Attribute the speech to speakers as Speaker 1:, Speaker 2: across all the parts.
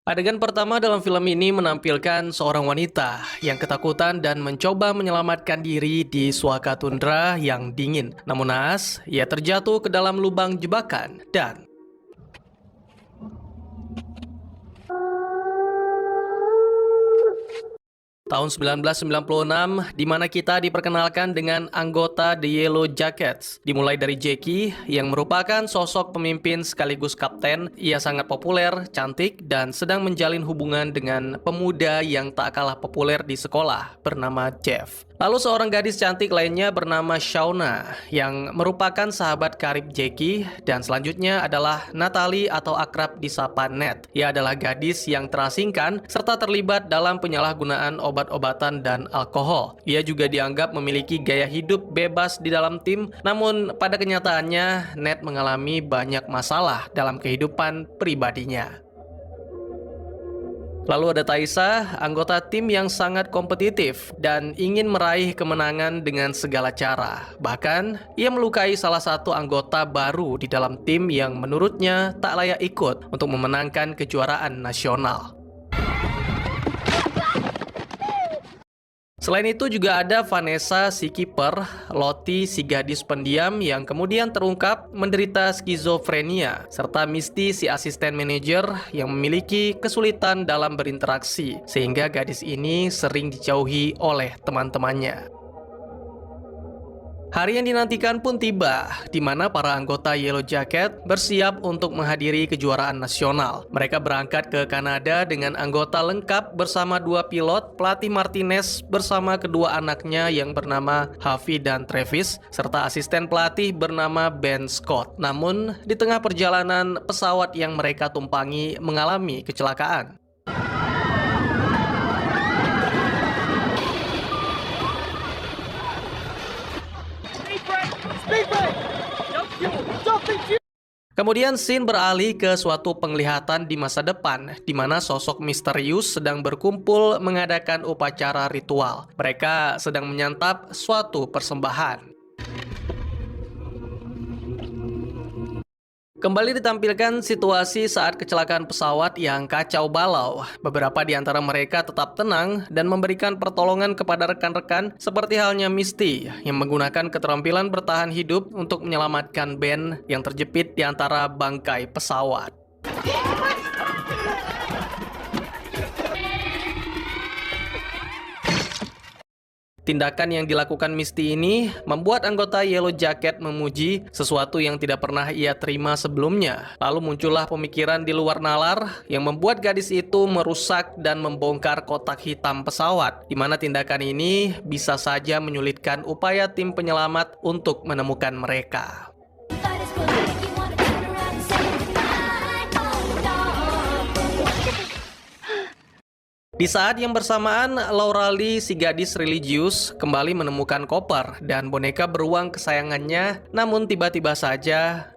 Speaker 1: Adegan pertama dalam film ini menampilkan seorang wanita yang ketakutan dan mencoba menyelamatkan diri di suaka tundra yang dingin. Namun naas, ia terjatuh ke dalam lubang jebakan dan tahun 1996, di mana kita diperkenalkan dengan anggota The Yellow Jackets. Dimulai dari Jackie, yang merupakan sosok pemimpin sekaligus kapten. Ia sangat populer, cantik, dan sedang menjalin hubungan dengan pemuda yang tak kalah populer di sekolah, bernama Jeff. Lalu seorang gadis cantik lainnya bernama Shauna, yang merupakan sahabat karib Jackie, dan selanjutnya adalah Natalie atau akrab disapa Ned. Ia adalah gadis yang terasingkan, serta terlibat dalam penyalahgunaan obat-obatan dan alkohol. Ia juga dianggap memiliki gaya hidup bebas di dalam tim, namun pada kenyataannya Ned mengalami banyak masalah dalam kehidupan pribadinya. Lalu ada Taisa, anggota tim yang sangat kompetitif dan ingin meraih kemenangan dengan segala cara. Bahkan, ia melukai salah satu anggota baru di dalam tim yang menurutnya tak layak ikut untuk memenangkan kejuaraan nasional. Selain itu juga ada Vanessa si kiper, Lottie si gadis pendiam yang kemudian terungkap menderita skizofrenia, serta Misty si asisten manajer yang memiliki kesulitan dalam berinteraksi, sehingga gadis ini sering dijauhi oleh teman-temannya. Hari yang dinantikan pun tiba, di mana para anggota Yellow Jacket bersiap untuk menghadiri kejuaraan nasional. Mereka berangkat ke Kanada dengan anggota lengkap bersama dua pilot, pelatih Martinez bersama kedua anaknya yang bernama Harvey dan Travis, serta asisten pelatih bernama Ben Scott. Namun, di tengah perjalanan, pesawat yang mereka tumpangi mengalami kecelakaan. Kemudian scene beralih ke suatu penglihatan di masa depan, di mana sosok misterius sedang berkumpul mengadakan upacara ritual. Mereka sedang menyantap suatu persembahan. Kembali ditampilkan situasi saat kecelakaan pesawat yang kacau balau. Beberapa di antara mereka tetap tenang dan memberikan pertolongan kepada rekan-rekan seperti halnya Misty yang menggunakan keterampilan bertahan hidup untuk menyelamatkan Ben yang terjepit di antara bangkai pesawat. Tindakan yang dilakukan Misty ini membuat anggota Yellow Jacket memuji sesuatu yang tidak pernah ia terima sebelumnya. Lalu muncullah pemikiran di luar nalar yang membuat gadis itu merusak dan membongkar kotak hitam pesawat, di mana tindakan ini bisa saja menyulitkan upaya tim penyelamat untuk menemukan mereka. Di saat yang bersamaan, Laura Lee, si gadis religius, kembali menemukan koper dan boneka beruang kesayangannya, namun tiba-tiba saja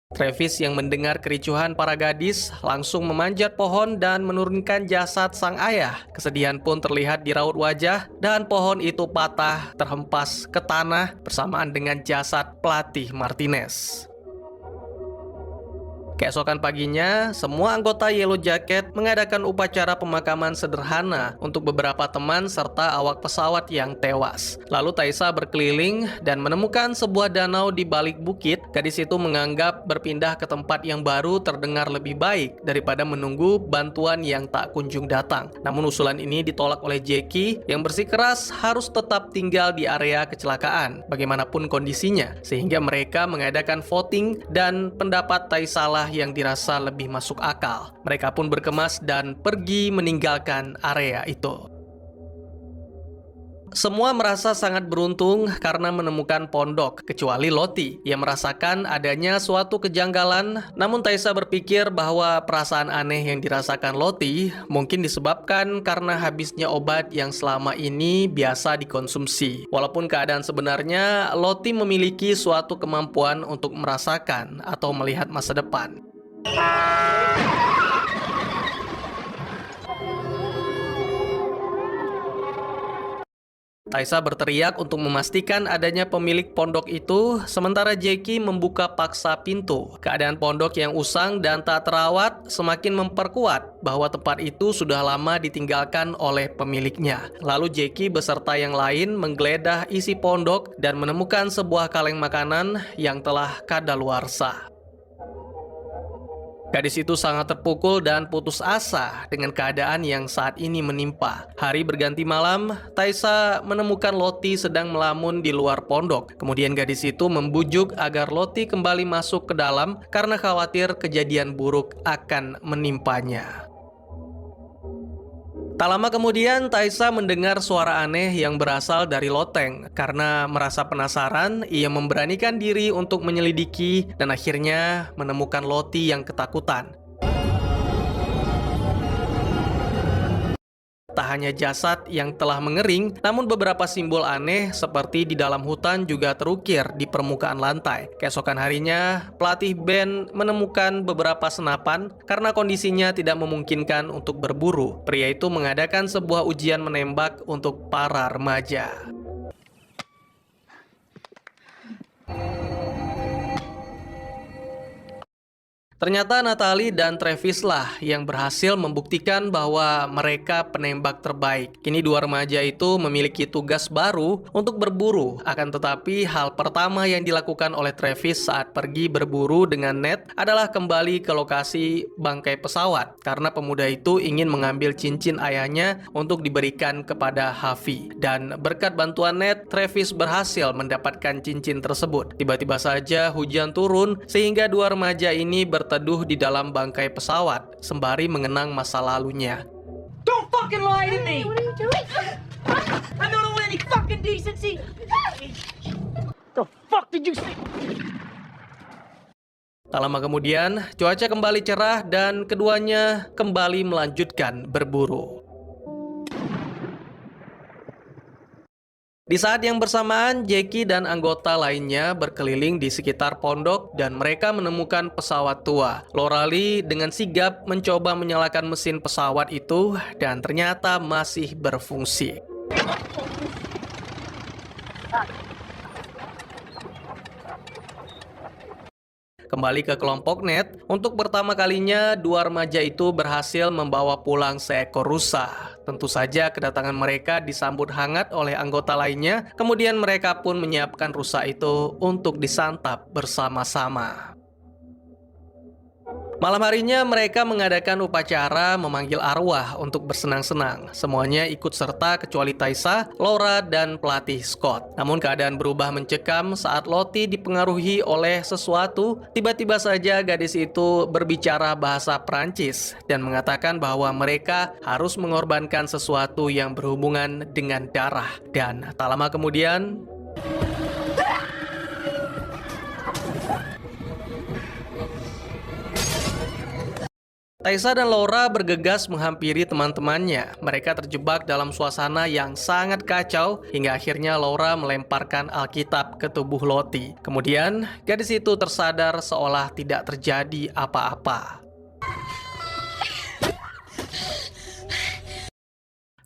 Speaker 1: Travis yang mendengar kericuhan para gadis langsung memanjat pohon dan menurunkan jasad sang ayah. Kesedihan pun terlihat di raut wajah dan pohon itu patah terhempas ke tanah bersamaan dengan jasad pelatih Martinez. Keesokan paginya, semua anggota Yellow Jacket mengadakan upacara pemakaman sederhana untuk beberapa teman serta awak pesawat yang tewas. Lalu Taisa berkeliling dan menemukan sebuah danau di balik bukit. Gadis itu menganggap berpindah ke tempat yang baru terdengar lebih baik daripada menunggu bantuan yang tak kunjung datang. Namun usulan ini ditolak oleh Jackie yang bersikeras harus tetap tinggal di area kecelakaan, bagaimanapun kondisinya, sehingga mereka mengadakan voting dan pendapat Taisa lah yang dirasa lebih masuk akal. Mereka pun berkemas dan pergi meninggalkan area itu. Semua merasa sangat beruntung karena menemukan pondok, kecuali Lottie yang merasakan adanya suatu kejanggalan. Namun Taisa berpikir bahwa perasaan aneh yang dirasakan Lottie mungkin disebabkan karena habisnya obat yang selama ini biasa dikonsumsi. Walaupun keadaan sebenarnya Lottie memiliki suatu kemampuan untuk merasakan atau melihat masa depan. Taisa berteriak untuk memastikan adanya pemilik pondok itu, sementara Jackie membuka paksa pintu. Keadaan pondok yang usang dan tak terawat semakin memperkuat bahwa tempat itu sudah lama ditinggalkan oleh pemiliknya. Lalu Jackie beserta yang lain menggeledah isi pondok dan menemukan sebuah kaleng makanan yang telah kadaluarsa. Gadis itu sangat terpukul dan putus asa dengan keadaan yang saat ini menimpa. Hari berganti malam, Taisa menemukan Lottie sedang melamun di luar pondok. Kemudian gadis itu membujuk agar Lottie kembali masuk ke dalam karena khawatir kejadian buruk akan menimpanya. Tak lama kemudian, Taisa mendengar suara aneh yang berasal dari loteng. Karena merasa penasaran, ia memberanikan diri untuk menyelidiki dan akhirnya menemukan Lottie yang ketakutan. Tak hanya jasad yang telah mengering, namun beberapa simbol aneh seperti di dalam hutan juga terukir di permukaan lantai. Keesokan harinya, pelatih band menemukan beberapa senapan karena kondisinya tidak memungkinkan untuk berburu. Pria itu mengadakan sebuah ujian menembak untuk para remaja. Ternyata Natalie dan Travis lah yang berhasil membuktikan bahwa mereka penembak terbaik. Kini dua remaja itu memiliki tugas baru untuk berburu. Akan tetapi hal pertama yang dilakukan oleh Travis saat pergi berburu dengan Ned adalah kembali ke lokasi bangkai pesawat. Karena pemuda itu ingin mengambil cincin ayahnya untuk diberikan kepada Harvey. Dan berkat bantuan Ned, Travis berhasil mendapatkan cincin tersebut. Tiba-tiba saja hujan turun sehingga dua remaja ini berteduh di dalam bangkai pesawat sembari mengenang masa lalunya.
Speaker 2: Don't fucking lie to me! What are you doing? I don't know any fucking decency! The fuck did you say?
Speaker 1: Tak lama kemudian, cuaca kembali cerah dan keduanya kembali melanjutkan berburu. Di saat yang bersamaan, Jackie dan anggota lainnya berkeliling di sekitar pondok dan mereka menemukan pesawat tua. Laura Lee dengan sigap mencoba menyalakan mesin pesawat itu dan ternyata masih berfungsi. Kembali ke kelompok Ned, untuk pertama kalinya dua remaja itu berhasil membawa pulang seekor rusa. Tentu saja kedatangan mereka disambut hangat oleh anggota lainnya, kemudian mereka pun menyiapkan rusa itu untuk disantap bersama-sama. Malam harinya mereka mengadakan upacara memanggil arwah untuk bersenang-senang. Semuanya ikut serta kecuali Taisa, Laura, dan pelatih Scott. Namun keadaan berubah mencekam saat Lottie dipengaruhi oleh sesuatu. Tiba-tiba saja gadis itu berbicara bahasa Prancis dan mengatakan bahwa mereka harus mengorbankan sesuatu yang berhubungan dengan darah. Dan tak lama kemudian, Taisa dan Laura bergegas menghampiri teman-temannya. Mereka terjebak dalam suasana yang sangat kacau hingga akhirnya Laura melemparkan Alkitab ke tubuh Lottie. Kemudian, gadis itu tersadar seolah tidak terjadi apa-apa.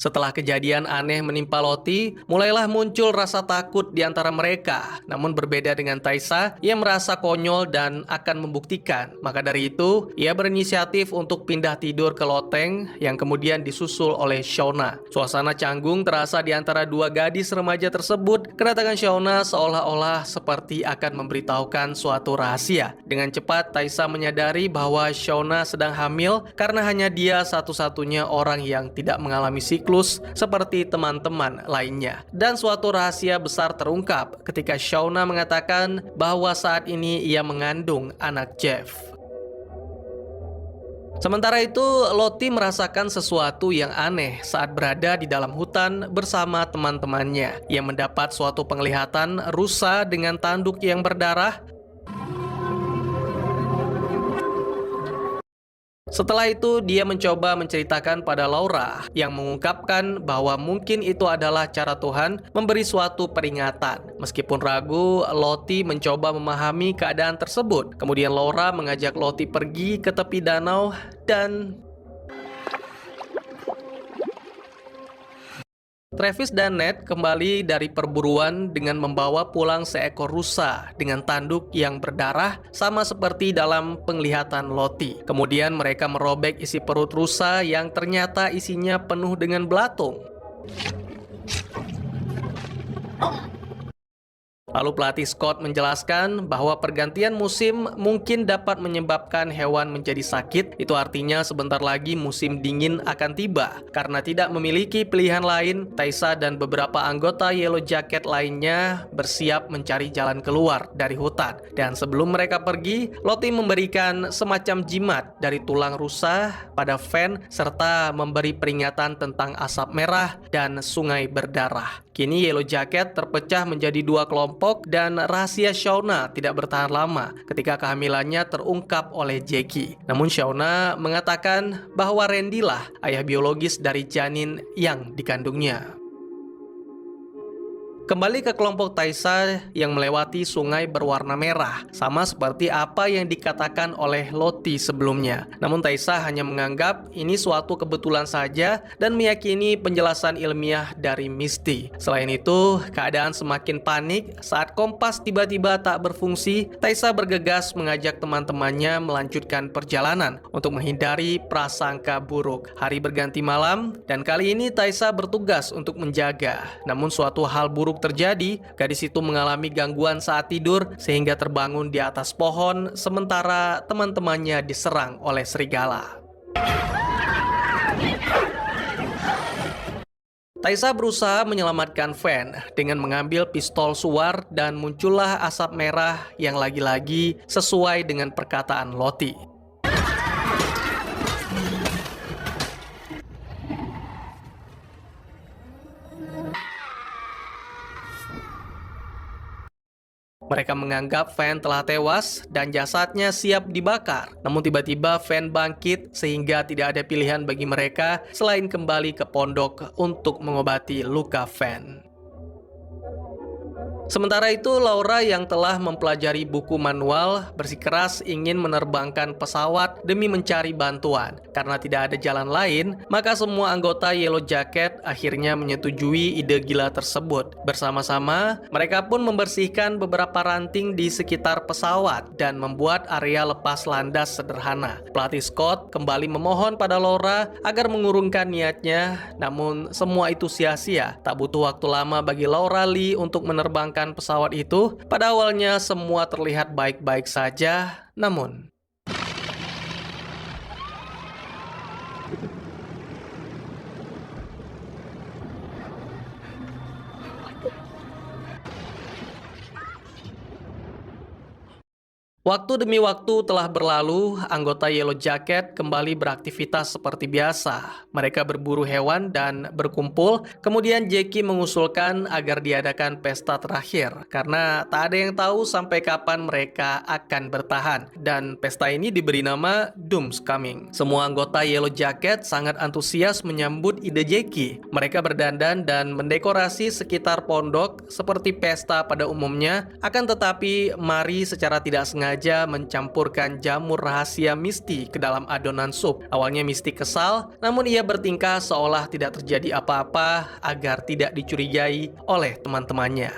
Speaker 1: Setelah kejadian aneh menimpa Lottie, mulailah muncul rasa takut di antara mereka. Namun berbeda dengan Taisa, ia merasa konyol dan akan membuktikan. Maka dari itu, ia berinisiatif untuk pindah tidur ke loteng yang kemudian disusul oleh Shauna. Suasana canggung terasa di antara dua gadis remaja tersebut. Kedatangan Shauna seolah-olah seperti akan memberitahukan suatu rahasia. Dengan cepat, Taisa menyadari bahwa Shauna sedang hamil karena hanya dia satu-satunya orang yang tidak mengalami siklus seperti teman-teman lainnya. Dan suatu rahasia besar terungkap ketika Shauna mengatakan bahwa saat ini ia mengandung anak Jeff. Sementara itu, Lottie merasakan sesuatu yang aneh saat berada di dalam hutan bersama teman-temannya. Ia mendapat suatu penglihatan rusa dengan tanduk yang berdarah. Setelah itu, dia mencoba menceritakan pada Laura yang mengungkapkan bahwa mungkin itu adalah cara Tuhan memberi suatu peringatan. Meskipun ragu, Lottie mencoba memahami keadaan tersebut. Kemudian Laura mengajak Lottie pergi ke tepi danau dan Travis dan Ned kembali dari perburuan dengan membawa pulang seekor rusa dengan tanduk yang berdarah sama seperti dalam penglihatan Lottie. Kemudian mereka merobek isi perut rusa yang ternyata isinya penuh dengan belatung. Lalu pelatih Scott menjelaskan bahwa pergantian musim mungkin dapat menyebabkan hewan menjadi sakit. Itu artinya sebentar lagi musim dingin akan tiba. Karena tidak memiliki pilihan lain, Taissa dan beberapa anggota Yellow Jacket lainnya bersiap mencari jalan keluar dari hutan. Dan sebelum mereka pergi, Lottie memberikan semacam jimat dari tulang rusa pada Van serta memberi peringatan tentang asap merah dan sungai berdarah. Kini Yellow Jacket terpecah menjadi dua kelompok dan rahasia Shauna tidak bertahan lama ketika kehamilannya terungkap oleh Jackie. Namun Shauna mengatakan bahwa Randy lah ayah biologis dari janin yang dikandungnya. Kembali ke kelompok Taissa yang melewati sungai berwarna merah, sama seperti apa yang dikatakan oleh Lottie sebelumnya. Namun Taissa hanya menganggap ini suatu kebetulan saja dan meyakini penjelasan ilmiah dari Misty. Selain itu, keadaan semakin panik saat kompas tiba-tiba tak berfungsi. Taissa bergegas mengajak teman-temannya melanjutkan perjalanan untuk menghindari prasangka buruk. Hari berganti malam dan kali ini Taissa bertugas untuk menjaga. Namun suatu hal buruk terjadi, gadis itu mengalami gangguan saat tidur sehingga terbangun di atas pohon sementara teman-temannya diserang oleh serigala. Taissa berusaha menyelamatkan Van dengan mengambil pistol suar dan muncullah asap merah yang lagi-lagi sesuai dengan perkataan Lottie. Mereka menganggap Van telah tewas dan jasadnya siap dibakar. Namun tiba-tiba Van bangkit sehingga tidak ada pilihan bagi mereka selain kembali ke pondok untuk mengobati luka Van. Sementara itu, Laura yang telah mempelajari buku manual bersikeras ingin menerbangkan pesawat demi mencari bantuan. Karena tidak ada jalan lain, maka semua anggota Yellow Jacket akhirnya menyetujui ide gila tersebut. Bersama-sama, mereka pun membersihkan beberapa ranting di sekitar pesawat dan membuat area lepas landas sederhana. Pelatih Scott kembali memohon pada Laura agar mengurungkan niatnya, namun semua itu sia-sia. Tak butuh waktu lama bagi Laura Lee untuk menerbangkan pesawat itu. Pada awalnya semua terlihat baik-baik saja, namun waktu demi waktu telah berlalu, anggota Yellow Jacket kembali beraktivitas seperti biasa. Mereka berburu hewan dan berkumpul. Kemudian Jackie mengusulkan agar diadakan pesta terakhir, karena tak ada yang tahu sampai kapan mereka akan bertahan. Dan pesta ini diberi nama Doomscoming. Semua anggota Yellow Jacket sangat antusias menyambut ide Jackie. Mereka berdandan dan mendekorasi sekitar pondok seperti pesta pada umumnya. Akan tetapi, Mary secara tidak sengaja mencampurkan jamur rahasia Misty ke dalam adonan sup. Awalnya Misty kesal, namun ia bertingkah seolah tidak terjadi apa-apa agar tidak dicurigai oleh teman-temannya.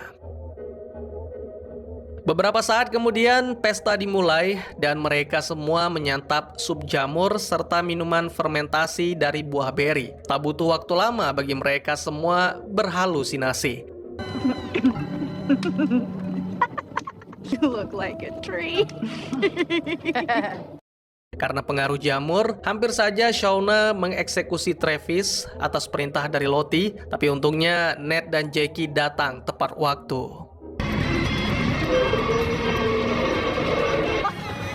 Speaker 1: Beberapa saat kemudian pesta dimulai dan mereka semua menyantap sup jamur serta minuman fermentasi dari buah beri. Tak butuh waktu lama bagi mereka semua berhalusinasi.
Speaker 3: You look like a tree.
Speaker 1: Karena pengaruh jamur, hampir saja Shauna mengeksekusi Travis atas perintah dari Lottie, tapi untungnya Ned dan Jackie datang tepat waktu.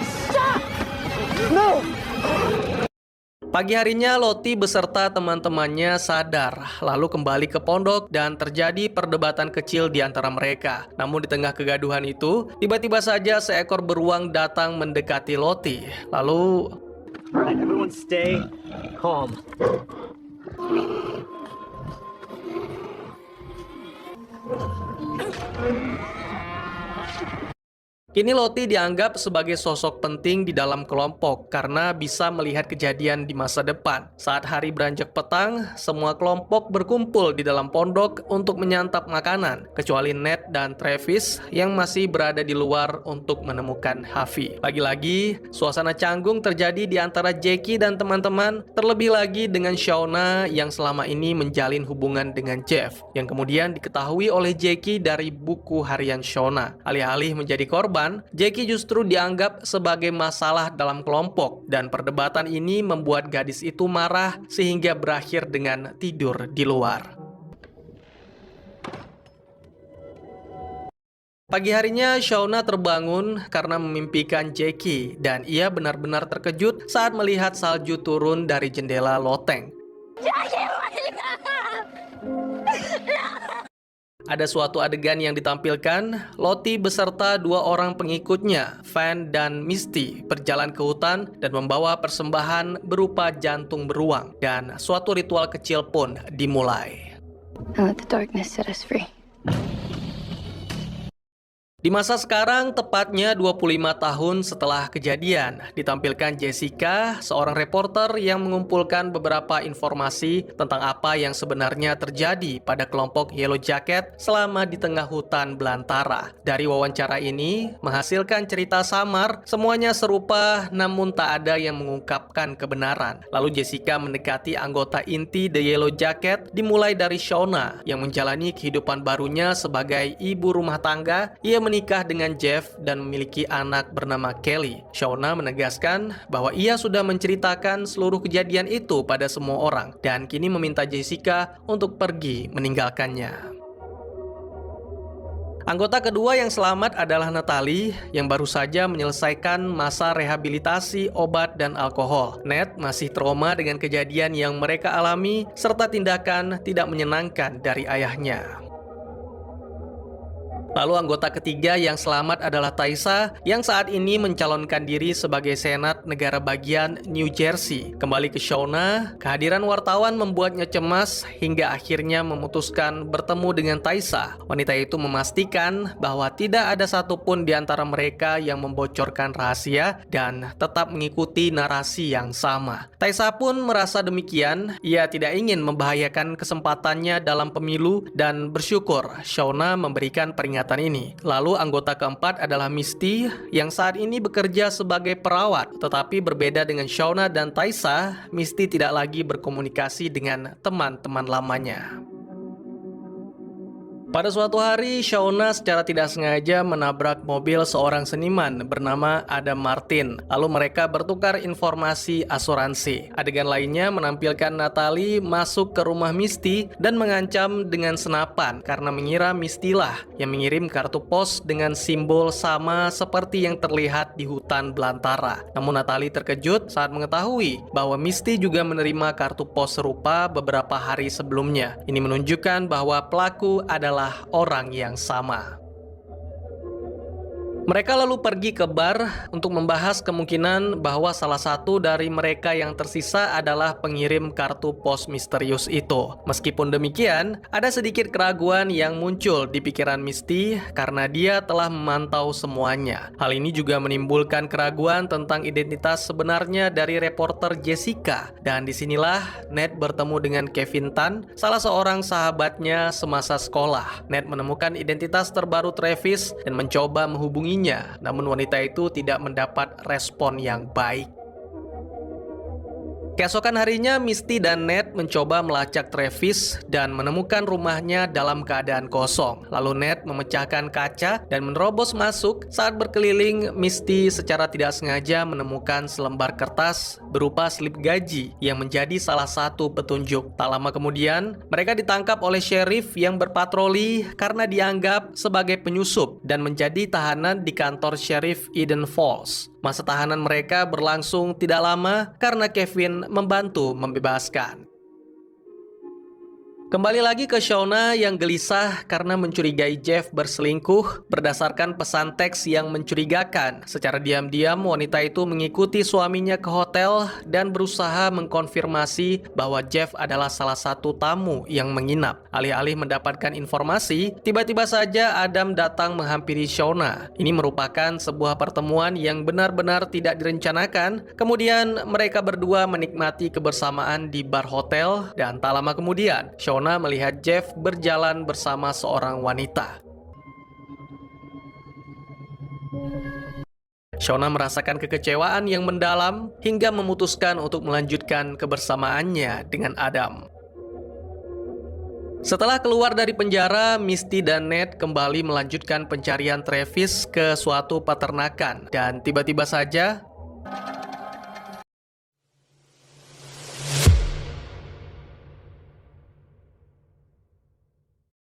Speaker 2: Stop! No!
Speaker 1: Pagi harinya Lottie beserta teman-temannya sadar, lalu kembali ke pondok dan terjadi perdebatan kecil di antara mereka. Namun di tengah kegaduhan itu, tiba-tiba saja seekor beruang datang mendekati Lottie. Lalu,
Speaker 4: Alright, everyone stay calm.
Speaker 1: Kini Lottie dianggap sebagai sosok penting di dalam kelompok karena bisa melihat kejadian di masa depan. Saat hari beranjak petang, semua kelompok berkumpul di dalam pondok untuk menyantap makanan, kecuali Ned dan Travis yang masih berada di luar untuk menemukan Harvey. Lagi-lagi, suasana canggung terjadi di antara Jackie dan teman-teman, terlebih lagi dengan Shauna yang selama ini menjalin hubungan dengan Jeff, yang kemudian diketahui oleh Jackie dari buku harian Shauna. Alih-alih menjadi korban, Jackie justru dianggap sebagai masalah dalam kelompok, dan perdebatan ini membuat gadis itu marah sehingga berakhir dengan tidur di luar. Pagi harinya, Shauna terbangun karena memimpikan Jackie, dan ia benar-benar terkejut saat melihat salju turun dari jendela loteng. Ada suatu adegan yang ditampilkan, Lottie beserta 2 orang pengikutnya, Van dan Misty, berjalan ke hutan dan membawa persembahan berupa jantung beruang, dan suatu ritual kecil pun dimulai.
Speaker 3: And let the darkness set us free.
Speaker 1: Di masa sekarang, tepatnya 25 tahun setelah kejadian, ditampilkan Jessica, seorang reporter yang mengumpulkan beberapa informasi tentang apa yang sebenarnya terjadi pada kelompok Yellow Jacket selama di tengah hutan belantara. Dari wawancara ini, menghasilkan cerita samar, semuanya serupa namun tak ada yang mengungkapkan kebenaran. Lalu Jessica mendekati anggota inti The Yellow Jacket, dimulai dari Shauna, yang menjalani kehidupan barunya sebagai ibu rumah tangga. Ia menikah dengan Jeff dan memiliki anak bernama Kelly. Shauna menegaskan bahwa ia sudah menceritakan seluruh kejadian itu pada semua orang dan kini meminta Jessica untuk pergi meninggalkannya. Anggota kedua yang selamat adalah Natalie yang baru saja menyelesaikan masa rehabilitasi obat dan alkohol. Ned masih trauma dengan kejadian yang mereka alami serta tindakan tidak menyenangkan dari ayahnya. Lalu anggota ketiga yang selamat adalah Taisa yang saat ini mencalonkan diri sebagai senat negara bagian New Jersey. Kembali ke Shauna, kehadiran wartawan membuatnya cemas hingga akhirnya memutuskan bertemu dengan Taisa. Wanita itu memastikan bahwa tidak ada satupun di antara mereka yang membocorkan rahasia dan tetap mengikuti narasi yang sama. Taisa pun merasa demikian, ia tidak ingin membahayakan kesempatannya dalam pemilu dan bersyukur Shauna memberikan peringatan ini. Lalu anggota keempat adalah Misty yang saat ini bekerja sebagai perawat. Tetapi berbeda dengan Shauna dan Taisa, Misty tidak lagi berkomunikasi dengan teman-teman lamanya. Pada suatu hari, Shauna secara tidak sengaja menabrak mobil seorang seniman bernama Adam Martin. Lalu mereka bertukar informasi asuransi. Adegan lainnya menampilkan Natalie masuk ke rumah Misty dan mengancam dengan senapan karena mengira Misty lah yang mengirim kartu pos dengan simbol sama seperti yang terlihat di hutan belantara. Namun Natalie terkejut saat mengetahui bahwa Misty juga menerima kartu pos serupa beberapa hari sebelumnya. Ini menunjukkan bahwa pelaku adalah orang yang sama. Mereka lalu pergi ke bar untuk membahas kemungkinan bahwa salah satu dari mereka yang tersisa adalah pengirim kartu pos misterius itu. Meskipun demikian, ada sedikit keraguan yang muncul di pikiran Misty karena dia telah memantau semuanya. Hal ini juga menimbulkan keraguan tentang identitas sebenarnya dari reporter Jessica. Dan disinilah Ned bertemu dengan Kevin Tan, salah seorang sahabatnya semasa sekolah. Ned menemukan identitas terbaru Travis dan mencoba menghubungi, namun wanita itu tidak mendapat respon yang baik. Keesokan harinya, Misty dan Ned mencoba melacak Travis dan menemukan rumahnya dalam keadaan kosong. Lalu Ned memecahkan kaca dan menerobos masuk. Saat berkeliling, Misty secara tidak sengaja menemukan selembar kertas berupa slip gaji yang menjadi salah satu petunjuk. Tak lama kemudian, mereka ditangkap oleh sheriff yang berpatroli karena dianggap sebagai penyusup dan menjadi tahanan di kantor Sheriff Eden Falls. Masa tahanan mereka berlangsung tidak lama karena Kevin membantu membebaskan. Kembali lagi ke Shauna yang gelisah karena mencurigai Jeff berselingkuh berdasarkan pesan teks yang mencurigakan. Secara diam-diam, wanita itu mengikuti suaminya ke hotel dan berusaha mengkonfirmasi bahwa Jeff adalah salah satu tamu yang menginap. Alih-alih mendapatkan informasi, tiba-tiba saja Adam datang menghampiri Shauna. Ini merupakan sebuah pertemuan yang benar-benar tidak direncanakan. Kemudian mereka berdua menikmati kebersamaan di bar hotel dan tak lama kemudian, Shauna melihat Jeff berjalan bersama seorang wanita. Shauna merasakan kekecewaan yang mendalam hingga memutuskan untuk melanjutkan kebersamaannya dengan Adam. Setelah keluar dari penjara, Misty dan Ned kembali melanjutkan pencarian Travis ke suatu peternakan. Dan tiba-tiba saja,